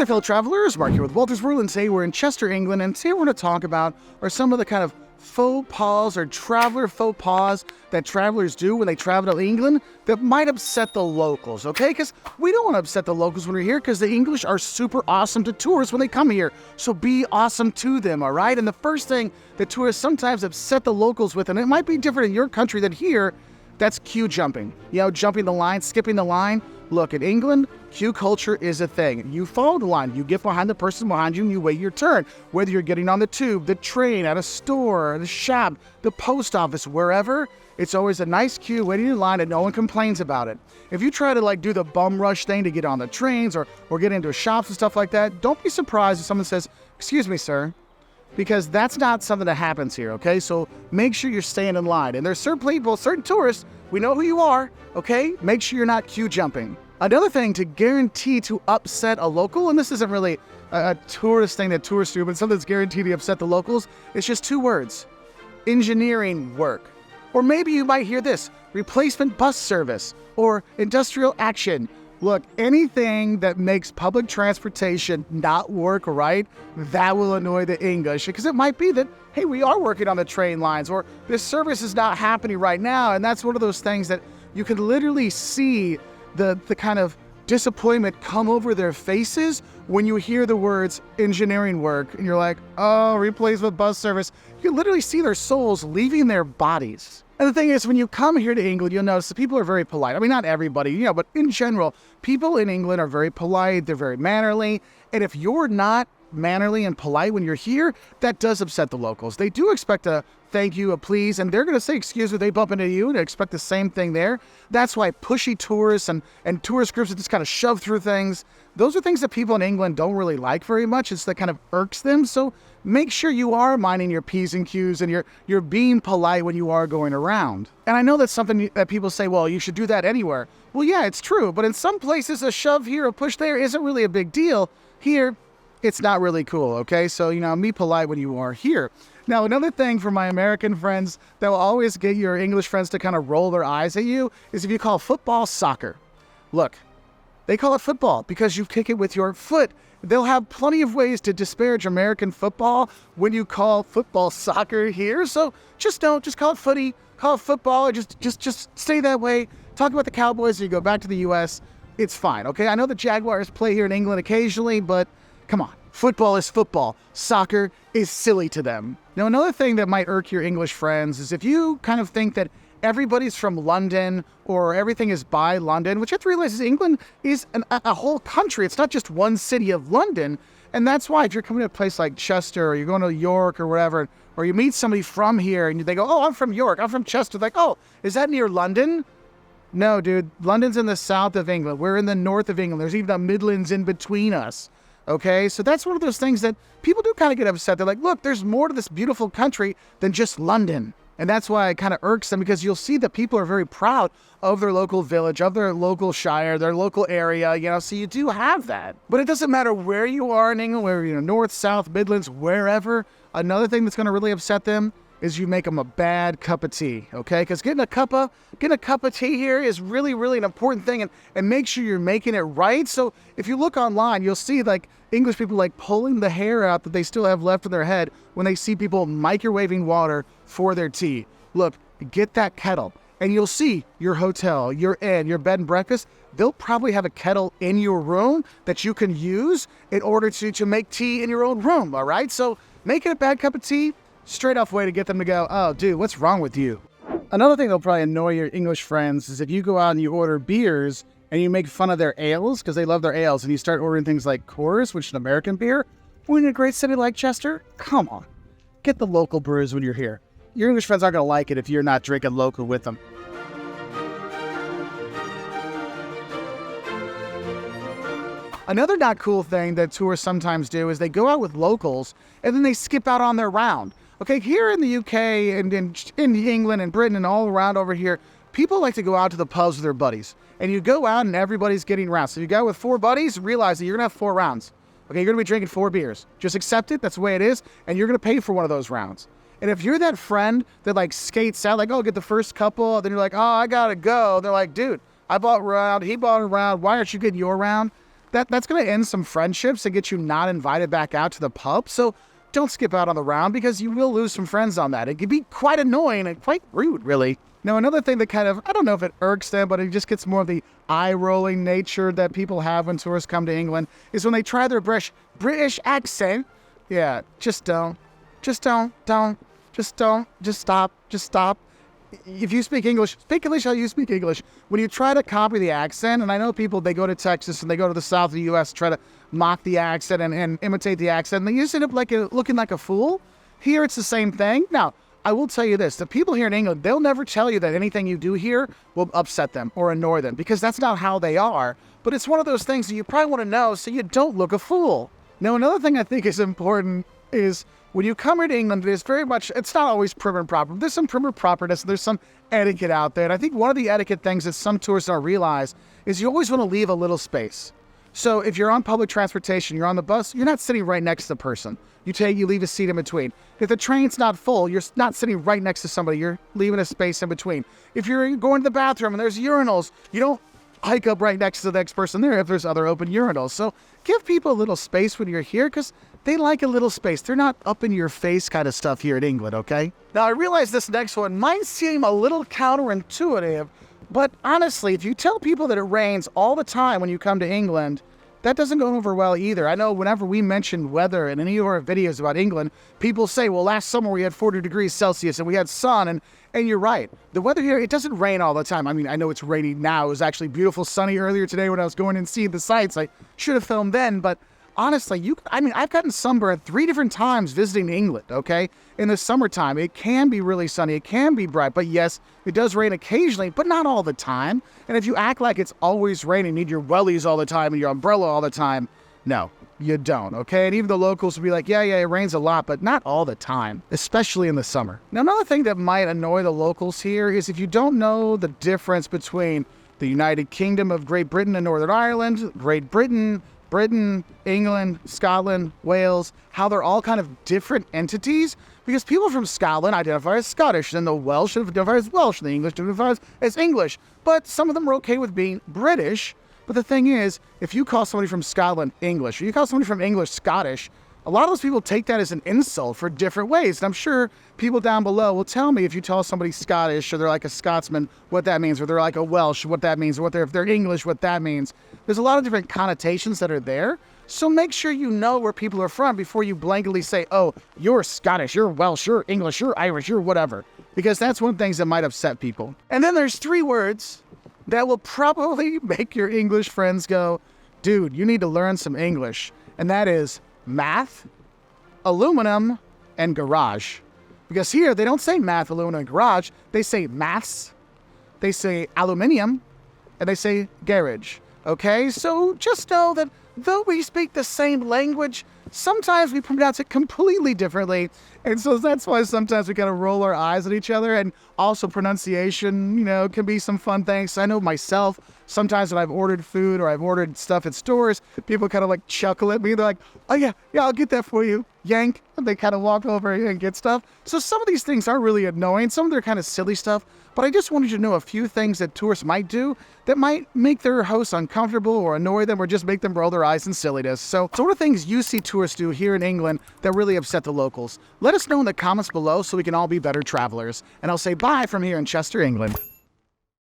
Hi fellow travelers, Mark here with Wolters World, and today we're in Chester, England, and today we're going to talk about some of the kind of faux pas or traveler faux pas that travelers do when they travel to England that might upset the locals, okay? Because we don't want to upset the locals when we're here, because the English are super awesome to tourists when they come here, so be awesome to them, all right? And the first thing that tourists sometimes upset the locals with, and it might be different in your country than here, that's queue jumping. You know, jumping the line, skipping the line. Look, in England, queue culture is a thing. You follow the line. You get behind the person behind you and you wait your turn. Whether you're getting on the tube, the train, at a store, the shop, the post office, wherever, it's always a nice queue waiting in line and no one complains about it. If you try to do the bum rush thing to get on the trains or get into shops and stuff like that, don't be surprised if someone says, "Excuse me, sir," because that's not something that happens here, okay? So make sure you're staying in line. And there's certain people, certain tourists, we know who you are, okay? Make sure you're not queue jumping. Another thing to guarantee to upset a local, and this isn't really a tourist thing that tourists do, but something that's guaranteed to upset the locals, it's just two words: engineering work. Or maybe you might hear this: replacement bus service or industrial action. Look, anything that makes public transportation not work right, that will annoy the English, because it might be that, hey, we are working on the train lines, or this service is not happening right now, and that's one of those things that you can literally see the kind of disappointment come over their faces when you hear the words engineering work, and you're like, oh, replacement bus service. You can literally see their souls leaving their bodies. And the thing is, when you come here to England, you'll notice that people are very polite. I mean, not everybody, but in general, people in England are very polite. They're very mannerly. And if you're not mannerly and polite when you're here, that does upset the locals. They do expect a thank you, a please, and they're going to say excuse me if they bump into you, and expect the same thing there. That's why pushy tourists and tourist groups that just kind of shove through things, those are things that people in England don't really like very much. It's that kind of irks them. So make sure you are minding your P's and Q's and you're being polite when you are going around. And I know that's something that people say, well, you should do that anywhere. Well, yeah, it's true. But in some places, a shove here, a push there isn't really a big deal. Here, it's not really cool, okay? So, be polite when you are here. Now, another thing for my American friends that will always get your English friends to kind of roll their eyes at you is if you call football soccer. Look, they call it football because you kick it with your foot. They'll have plenty of ways to disparage American football when you call football soccer here. So just call it footy, call it football, or just stay that way. Talk about the Cowboys and you go back to the U.S. It's fine, okay? I know the Jaguars play here in England occasionally, but come on. Football is football. Soccer is silly to them. Now, another thing that might irk your English friends is if you kind of think that everybody's from London or everything is by London, which you have to realize is England is a whole country. It's not just one city of London. And that's why if you're coming to a place like Chester or you're going to York or whatever, or you meet somebody from here and they go, oh, I'm from York, I'm from Chester. Like, oh, is that near London? No, dude, London's in the south of England. We're in the north of England. There's even the Midlands in between us. Okay, so that's one of those things that people do kind of get upset. They're like, look, there's more to this beautiful country than just London. And that's why it kind of irks them, because you'll see that people are very proud of their local village, of their local shire, their local area, so you do have that. But it doesn't matter where you are in England, where north, south, Midlands, wherever. Another thing that's going to really upset them is you make them a bad cup of tea, okay? Because getting a cup of tea here is really, really an important thing, and make sure you're making it right. So if you look online, you'll see English people pulling the hair out that they still have left in their head when they see people microwaving water for their tea. Look, get that kettle, and you'll see your hotel, your inn, your bed and breakfast, they'll probably have a kettle in your room that you can use in order to make tea in your own room, all right? So make it a bad cup of tea, straight off way to get them to go, oh, dude, what's wrong with you? Another thing that'll probably annoy your English friends is if you go out and you order beers and you make fun of their ales, because they love their ales, and you start ordering things like Coors, which is an American beer. When in a great city like Chester, come on. Get the local brews when you're here. Your English friends aren't going to like it if you're not drinking local with them. Another not cool thing that tourists sometimes do is they go out with locals and then they skip out on their round. Okay, here in the UK and in England and Britain and all around over here, people like to go out to the pubs with their buddies. And you go out and everybody's getting rounds. So you go with 4 buddies, realize that you're going to have 4 rounds. Okay, you're going to be drinking 4 beers. Just accept it. That's the way it is. And you're going to pay for one of those rounds. And if you're that friend that skates out, oh, get the first couple, then you're like, oh, I got to go. They're like, dude, I bought a round. He bought a round. Why aren't you getting your round? that's going to end some friendships and get you not invited back out to the pub. So don't skip out on the round because you will lose some friends on that. It can be quite annoying and quite rude, really. Now, another thing that kind of, I don't know if it irks them, but it just gets more of the eye-rolling nature that people have when tourists come to England is when they try their British accent. Yeah, just don't. Just don't. Just stop. If you speak English how you speak English. When you try to copy the accent, and I know people, they go to Texas and they go to the south of the U.S. to try to mock the accent and imitate the accent, and they just end up looking like a fool. Here, it's the same thing. Now, I will tell you this. The people here in England, they'll never tell you that anything you do here will upset them or annoy them because that's not how they are. But it's one of those things that you probably want to know so you don't look a fool. Now, another thing I think is important is when you come here to England, it's not always prim and proper. There's some prim and properness. There's some etiquette out there. And I think one of the etiquette things that some tourists don't realize is you always want to leave a little space. So if you're on public transportation, you're on the bus, you're not sitting right next to the person. You leave a seat in between. If the train's not full, you're not sitting right next to somebody. You're leaving a space in between. If you're going to the bathroom and there's urinals, you don't hike up right next to the next person there if there's other open urinals. So give people a little space when you're here because they like a little space. They're not up in your face kind of stuff here in England, okay? Now, I realize this next one might seem a little counterintuitive, but honestly, if you tell people that it rains all the time when you come to England, that doesn't go over well either. I know whenever we mention weather in any of our videos about England, people say, well, last summer we had 40 degrees Celsius and we had sun, and you're right. The weather here, it doesn't rain all the time. I mean, I know it's raining now. It was actually beautiful sunny earlier today when I was going and seeing the sights. I should have filmed then, but honestly, I've gotten sunburned 3 different times visiting England, okay? In the summertime, it can be really sunny, it can be bright, but yes, it does rain occasionally, but not all the time. And if you act like it's always raining, need your wellies all the time and your umbrella all the time, no, you don't, okay? And even the locals will be like, yeah, it rains a lot, but not all the time, especially in the summer. Now, another thing that might annoy the locals here is if you don't know the difference between the United Kingdom of Great Britain and Northern Ireland, Great Britain, England, Scotland, Wales, how they're all kind of different entities, because people from Scotland identify as Scottish, and the Welsh identify as Welsh, and the English identify as English. But some of them are okay with being British. But the thing is, if you call somebody from Scotland English, or you call somebody from English Scottish, a lot of those people take that as an insult for different ways. And I'm sure people down below will tell me if you tell somebody Scottish or they're like a Scotsman, what that means, or they're like a Welsh, what that means, or if they're English, what that means. There's a lot of different connotations that are there. So make sure you know where people are from before you blanketly say, oh, you're Scottish, you're Welsh, you're English, you're Irish, you're whatever. Because that's one of the things that might upset people. And then there's 3 words that will probably make your English friends go, dude, you need to learn some English. And that is math, aluminum, and garage. Because here, they don't say math, aluminum, and garage. They say maths, they say aluminium, and they say garage. Okay? So just know that though we speak the same language, sometimes we pronounce it completely differently. And so that's why sometimes we kind of roll our eyes at each other. And also pronunciation, can be some fun things. I know myself, sometimes when I've ordered food or I've ordered stuff at stores, people kind of like chuckle at me. They're like, oh yeah, I'll get that for you. Yank. And they kind of walk over and get stuff. So some of these things are really annoying. Some of them are kind of silly stuff. But I just wanted you to know a few things that tourists might do that might make their hosts uncomfortable or annoy them or just make them roll their eyes in silliness. So what are things you see tourists do here in England that really upset the locals? Let us know in the comments below so we can all be better travelers. And I'll say bye from here in Chester, England.